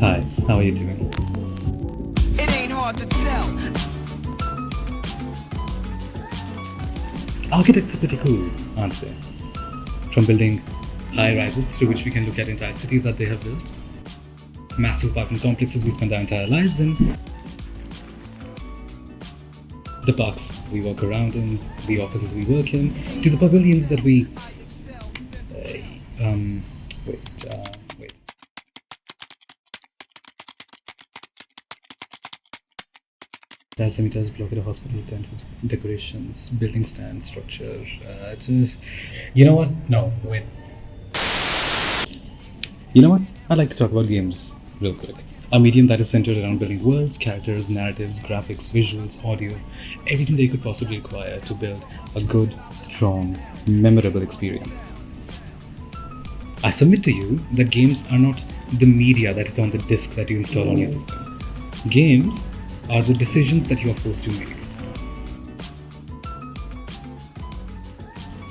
Hi, how are you doing? It ain't hard to tell. Architects are pretty cool, aren't they? From building high rises through which we can look at entire cities that they have built, massive apartment complexes we spend our entire lives in, the parks we walk around in, the offices we work in, to the pavilions that we. Wait. Diameters, block at a hospital, tent with decorations, building stand, structure. You know what? No, wait. You know what? I'd like to talk about games real quick. A medium that is centered around building worlds, characters, narratives, graphics, visuals, audio, everything they could possibly require to build a good, strong, memorable experience. I submit to you that games are not the media that is on the disc that you install on your system. Games are the decisions that you are forced to make.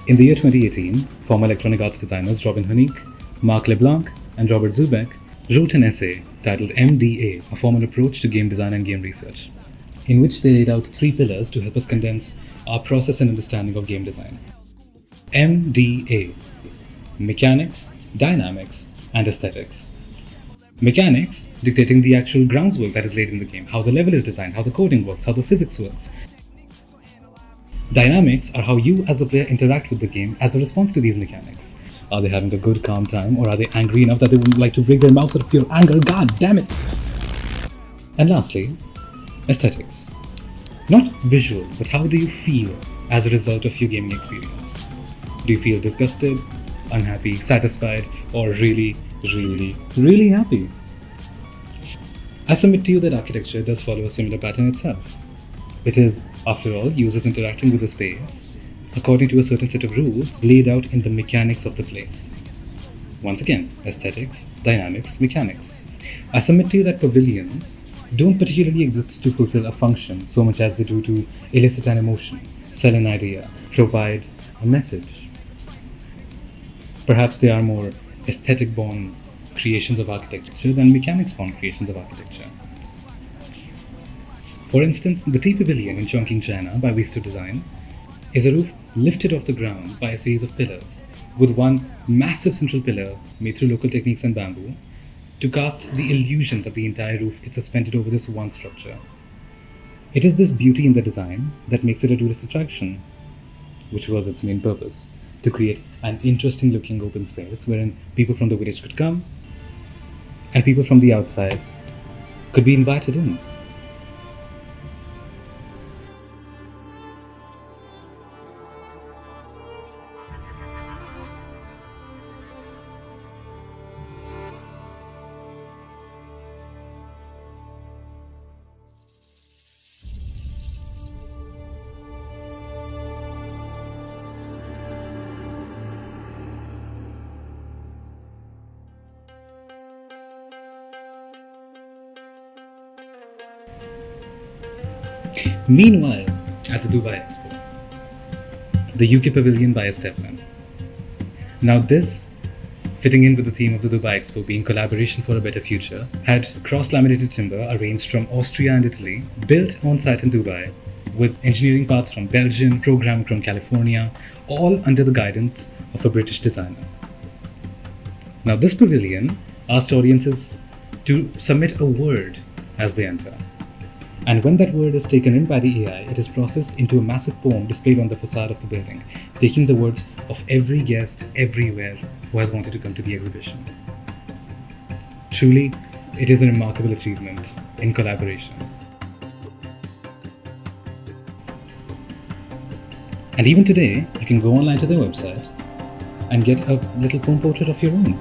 In the year 2018, former Electronic Arts designers Robin Honig, Marc LeBlanc, and Robert Zubek wrote an essay titled MDA, a formal approach to game design and game research, in which they laid out 3 pillars to help us condense our process and understanding of game design. MDA: mechanics, dynamics, and aesthetics. Mechanics dictating the actual groundswork that is laid in the game, how the level is designed, how the coding works, how the physics works. Dynamics are how you as the player interact with the game as a response to these mechanics. Are they having a good, calm time, or are they angry enough that they would like to break their mouths out of pure anger? God damn it! And lastly, aesthetics. Not visuals, but how do you feel as a result of your gaming experience? Do you feel disgusted, unhappy, satisfied, or really happy? I submit to you that architecture does follow a similar pattern itself. It is, after all, users interacting with the space according to a certain set of rules laid out in the mechanics of the place. Once again, aesthetics, dynamics, mechanics. I submit to you that pavilions don't particularly exist to fulfill a function so much as they do to elicit an emotion, sell an idea, provide a message. Perhaps they are more aesthetic-born creations of architecture than mechanics-born creations of architecture. For instance, the Tea Pavilion in Chongqing, China, by Visto Design, is a roof lifted off the ground by a series of pillars, with one massive central pillar made through local techniques and bamboo, to cast the illusion that the entire roof is suspended over this one structure. It is this beauty in the design that makes it a tourist attraction, which was its main purpose, to create an interesting looking open space wherein people from the village could come and people from the outside could be invited in. Meanwhile, at the Dubai Expo, the UK Pavilion by Estefan. Now this, fitting in with the theme of the Dubai Expo being collaboration for a better future, had cross-laminated timber arranged from Austria and Italy, built on site in Dubai, with engineering parts from Belgium, programmed from California, all under the guidance of a British designer. Now this pavilion asked audiences to submit a word as they enter. And when that word is taken in by the AI, it is processed into a massive poem displayed on the facade of the building, taking the words of every guest everywhere who has wanted to come to the exhibition. Truly, it is a remarkable achievement in collaboration. And even today, you can go online to their website and get a little poem portrait of your own.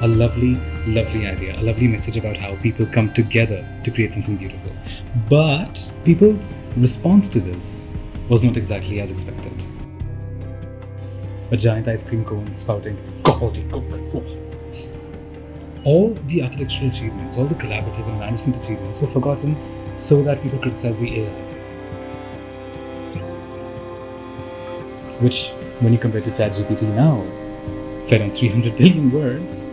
A lovely idea, a lovely message about how people come together to create something beautiful. But people's response to this was not exactly as expected. A giant ice cream cone spouting gobbledygook. All the architectural achievements, all the collaborative and management achievements were forgotten so that people criticize the AI. Which, when you compare to ChatGPT now, fed on 300 billion words,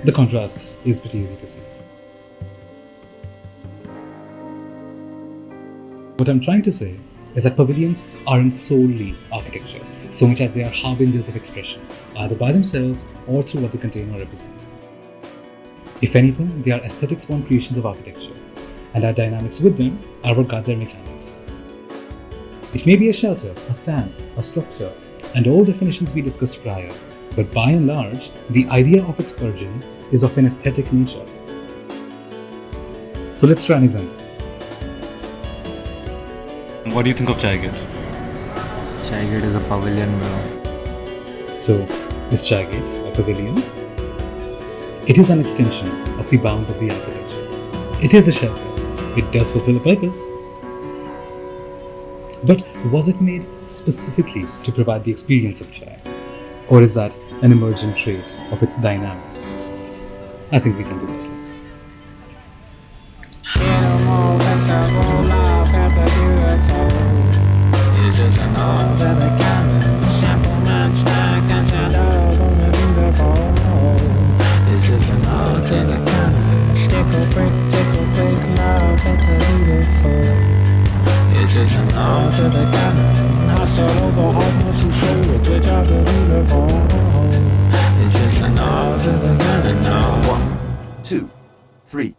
the contrast is pretty easy to see. What I'm trying to say is that pavilions aren't solely architecture, so much as they are harbingers of expression, either by themselves or through what they contain or represent. If anything, they are aesthetics-born creations of architecture, and our dynamics with them are what guide their mechanics. It may be a shelter, a stand, a structure, and all definitions we discussed prior, but by and large, the idea of its origin is of an aesthetic nature. So let's try an example. What do you think of Chai Gate? Chai Gate is a pavilion, bro. So, is Chai Gate a pavilion? It is an extension of the bounds of the architecture. It is a shelter. It does fulfill a purpose. But was it made specifically to provide the experience of chai? Or is that an emergent trait of its dynamics? I think we can do better. It's just an art of the common. Sample match stack and shadow on the beautiful. It's just an art of the common. Stickle brick, tickle brick, love at the beautiful. It's just an art of the common. Hustle over hard to show it without the beautiful. It's just an art of the common now. 1, 2, 3.